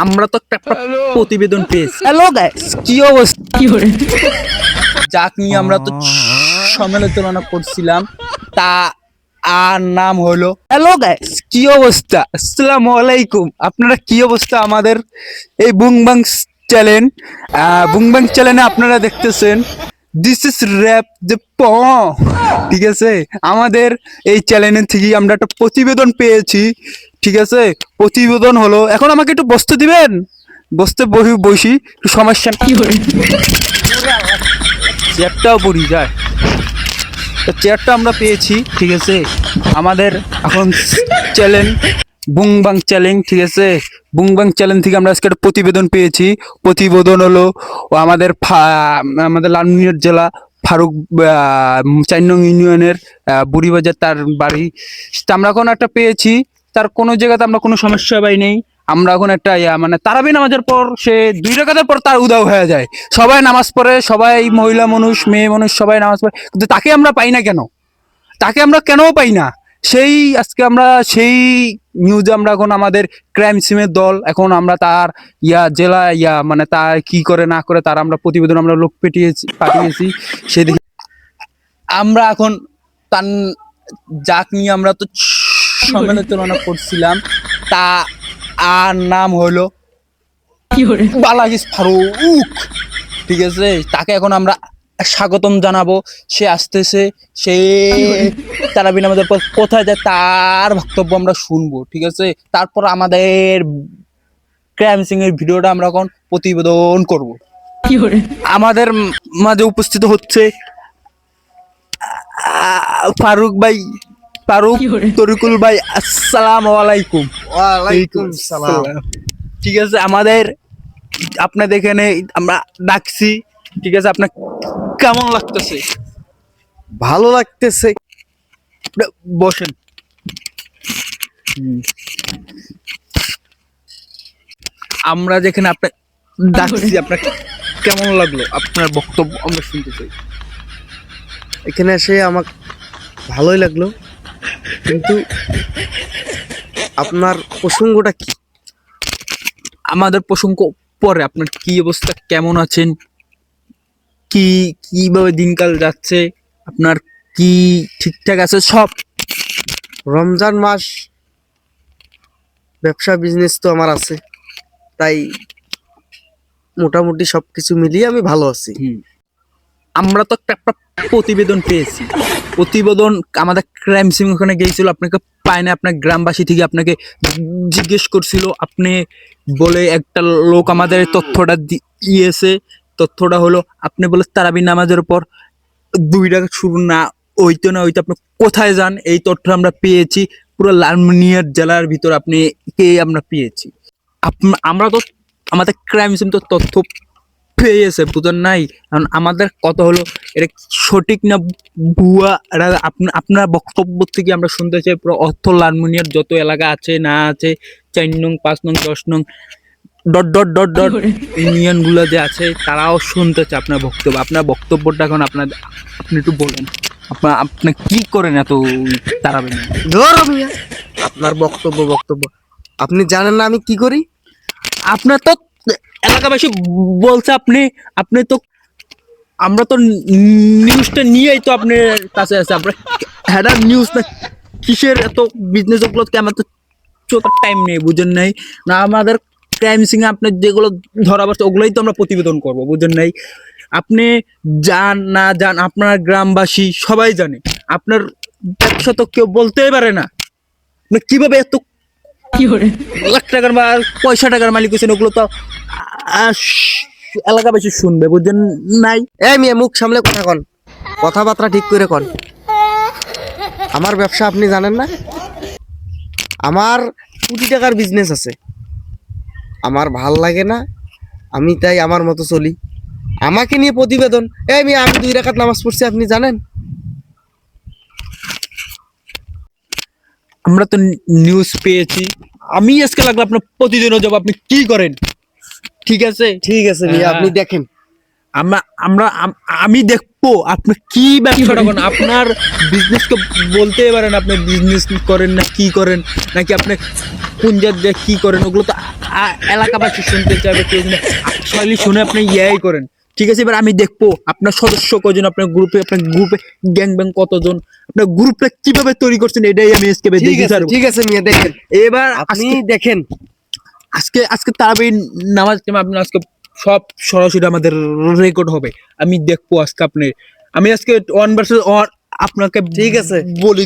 আমরা তো একটা প্রতিবেদন পেয়েছি। হ্যালো গাইস, কি অবস্থা? যাক নিয়ে আমরা তো সমালোচনা করছিলাম, তা আর নাম হলো হ্যালো গাইস, কি অবস্থা? আসসালামু আলাইকুম। আপনারা কি অবস্থা? আমাদের এই বুংবাং চ্যানেল, বুংবাং চ্যানেলে আপনারা দেখতেছেন দিস ইজ র্যাপ দ্য প, ঠিক আছে? আমাদের এই চ্যানেল থেকে আমরা একটা প্রতিবেদন পেয়েছি, ঠিক আছে? প্রতিবেদন হলো, এখন আমাকে একটু বসতে দিবেন, বসতে বসি একটু সমস্যা কি করে, চেয়ারটাও পড়ি যায়। তো চেয়ারটা আমরা পেয়েছি, ঠিক আছে? আমাদের এখন চ্যালেঞ্জ বুংবাং চ্যালেঞ্জ, ঠিক আছে? বুংবাং চ্যালেঞ্জ থেকে আমরা আজকে একটা প্রতিবেদন পেয়েছি। প্রতিবেদন হলো ও আমাদের আমাদের লালমনিরহাট জেলা ফারুক 4 নং ইউনিয়নের বুড়িবাজার তার বাড়ি। তা আমরা এখন একটা পেয়েছি, তার কোনো জায়গাতে আমরা কোনো সমস্যা পাই নেই। আমরা এখন একটা মানে তারাবি নামাজের পর সে 2 রাকাতের পর তার উদাও হয়ে যায়। সবাই নামাজ পড়ে, সবাই মহিলা মানুষ মেয়ে মানুষ সবাই নামাজ পড়ে, কিন্তু তাকে আমরা পাই না কেন? তাকে আমরা কেন পাই না? সেই আজকে আমরা সেই নিউজে আমরা এখন আমাদের ক্রাইম সিমের দল, এখন আমরা তার জেলা মানে তার কি করে না করে তার আমরা প্রতিবেদন আমরা লোক পাঠিয়েছি সেদিকে। আমরা এখন তার যাক নিয়ে আমরা তো সমালোচনা করছিলাম, তা আর নাম হলো বালাগিস ফারুক, ঠিক আছে? তাকে এখন আমরা স্বাগতম জানাবো। সে আসতেছে, সে তারাবিন আমাদের পর কোথায় যায় তার বক্তব্য আমরা শুনবো, ঠিক আছে? তারপর আমাদের ক্রাইম সিং এর ভিডিওটা আমরা এখন প্রতিবেদন করব। আমাদের মাঝে উপস্থিত হচ্ছে ফারুক ভাই, ফারুক তরিকুল ভাই, আসসালামু আলাইকুম। ওয়ালাইকুম সালাম। ঠিক আছে, আমাদের আপনাদের এখানে আমরা ডাকছি, ঠিক আছে? আপনার কেমন লাগতেছে? ভালো লাগতেছে। বসেন। আমরা যেখানে আপনার ডাকছি, আপনার কেমন লাগলো? আপনার বক্তব্য আমরা শুনতে চাই। এখানে এসে আমার ভালোই লাগলো, কিন্তু আপনার প্রসঙ্গটা কি? আমাদের প্রসঙ্গ পরে, আপনার কি অবস্থা, কেমন আছেন, কি কিভাবে দিনকাল যাচ্ছে, আপনার কি ঠিকঠাক আছে সব? রমজান মাস, ব্যবসা বিজনেস তো আমার আছে, তাই মোটামুটি সবকিছু মিলিয়ে আমি ভালো আছি। আমরা তো একটা প্রতিবেদন পেয়েছি। প্রতিবেদন আমাদের ক্রাইম সিং ওখানে গিয়েছিল, আপনাকে পায় না, আপনার গ্রামবাসী থেকে আপনাকে জিজ্ঞেস করছিল, আপনি বলে একটা লোক আমাদের তথ্যটা দিয়েছে। তথ্যটা হলো আপনি বলে তারাবি নামাজের পর 2 টাকা শুরু না হইতো না হইতো, আপনি কোথায় যান, এই তথ্য আমরা পেয়েছি। পুরো লালমনিরহাট জেলার ভিতর আপনি কে আমরা পেয়েছি। আমরা তো আমাদের ক্রাইম সিম তো তথ্য পেয়েছে, বুঝেন নাই? কারণ আমাদের কথা হলো এটা সঠিক না ভুয়া, আপনার বক্তব্য থেকে আমরা শুনতে চাই পুরো অর্থ লালমনিরহাট যত এলাকা আছে না আছে, 4 নং 5 নং 10 নং dot dot dot dot union গুলো যে আছে, তারাও শুনতে চায় আপনার বক্তব্য। আপনার বক্তব্যটা এখন আপনি একটু বলেন, আপনি কি করেন এত তারাবেন? ধরো মিয়া, আপনার বক্তব্য আপনি জানেন না আমি কি করি? আপনার তো এলাকাবাসী বলছে আপনি আপনি তো, আমরা তো নিউজটা নিয়েই তো আপনার কাছে আছে। আপনার হেডার নিউজ না কিসের এত বিজনেস, ওগুলোকে আমার তো চোখার টাইম নেই, বুঝেন নাই? না আমাদের ক্রাইম সিং আপনার যেগুলো ধরা পড়ছে ওগুলোই তো আমরা প্রতিবেদন করব, বুঝেন নাই? আপনি যান না যান, আপনার গ্রামবাসী সবাই জানে। আপনার ব্যবসা তো কেউ বলতেই পারে না, আপনি কিভাবে এত লাখ টাকার বা পয়সা টাকার মালিক হয়েছেন, ওগুলো তো এলাকাবাসী শুনবে, বুঝেন নাই? এই মিয়া, মুখ সামলে কথা কন, কথাবার্তা ঠিক করে কন। আমার ব্যবসা আপনি জানেন না? আমার কোটি টাকার বিজনেস আছে, আমার ভাল লাগে না, আমি তাই আমার মতো চলি। আমাকে নিয়ে প্রতিবেদন? এই মিয়া, আমি 2 রাকাত নামাজ পড়ছি, আপনি জানেন? আমরা তো নিউজ পেয়েছি, আমি আজকে লাগলো আপনার প্রতিদিনও যাব, আপনি কি করেন? ঠিক আছে ঠিক আছে মিয়া, আপনি দেখেন। আমি দেখবো আপনি কি ব্যবসাটা করেন, আপনার বিজনেসকে বলতে পারেন আপনি বিজনেস করেন না কি করেন, নাকি আপনি কোন জায়গায় কি করেন, ওগুলো তো এলাকাবাসী শুনতে চাইবে, কেউ শৈলী শুনে আপনি ইয়াই করেন। ঠিক আছে, এবার আমি দেখবো আপনার সদস্য কজন, আপনার গ্রুপে গ্যাং ব্যাং কতজন, আপনার গ্রুপটা কিভাবে তৈরি করছেন, এটাই আমি আজকে দেখি স্যার। ঠিক আছে মিয়া, দেখেন এবার আপনি দেখেন। আজকে তারাবির নামাজ টাইমে আপনার আজকে সব সরাসরি আমাদের রেকর্ড হবে, আমি দেখবো আজকে আমি আজকে 1 ভার্সেস 1 আপনাকে ঠিক আছে। বলি।